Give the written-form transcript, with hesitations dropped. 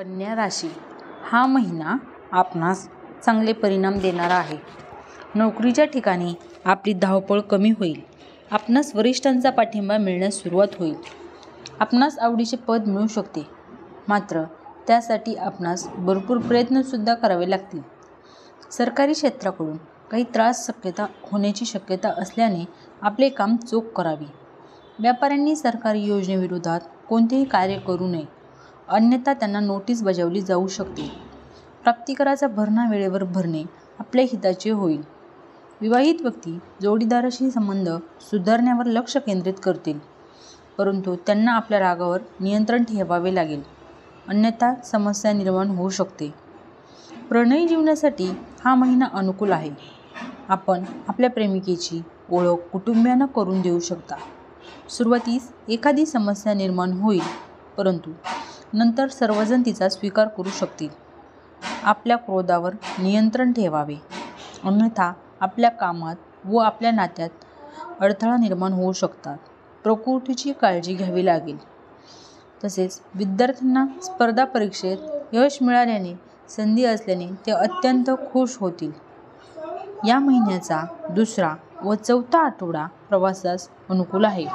कन्या राशी हा महिना आपणास चांगले परिणाम देणारा आहे. नोकरीच्या ठिकाणी आपली धावपळ कमी होईल. आपणास वरिष्ठांचा पाठिंबा मिळण्यास सुरुवात होईल. आपणास आवडीचे पद मिळू शकते, मात्र त्यासाठी आपणास भरपूर प्रयत्नसुद्धा करावे लागतील. सरकारी क्षेत्राकडून काही त्रास होण्याची शक्यता असल्याने आपले काम चोख करावे. व्यापाऱ्यांनी सरकारी योजनेविरोधात कोणतेही कार्य करू नये, अन्यथा त्यांना नोटीस बजावली जाऊ शकते. प्राप्तिकराचा भरणा वेळेवर भरणे आपल्या हिताचे होईल. विवाहित व्यक्ती जोडीदाराशी संबंध सुधारण्यावर लक्ष केंद्रित करतील, परंतु त्यांना आपल्या रागावर नियंत्रण ठेवावे लागेल, अन्यथा समस्या निर्माण होऊ शकते. प्रणयी जीवनासाठी हा महिना अनुकूल आहे. आपण आपल्या प्रेमिकेची ओळख कुटुंबियांना करून देऊ शकता. सुरुवातीस एखादी समस्या निर्माण होईल, परंतु नंतर सर्वजण तिचा स्वीकार करू शकतील. आपल्या क्रोधावर नियंत्रण ठेवावे, अन्यथा आपल्या कामात व आपल्या नात्यात अडथळा निर्माण होऊ शकतात. प्रकृतीची काळजी घ्यावी लागेल. तसेच विद्यार्थ्यांना स्पर्धा परीक्षेत यश मिळाल्याने संधी असल्याने ते अत्यंत खुश होतील. या महिन्याचा दुसरा व चौथा आठवडा प्रवासास अनुकूल आहे.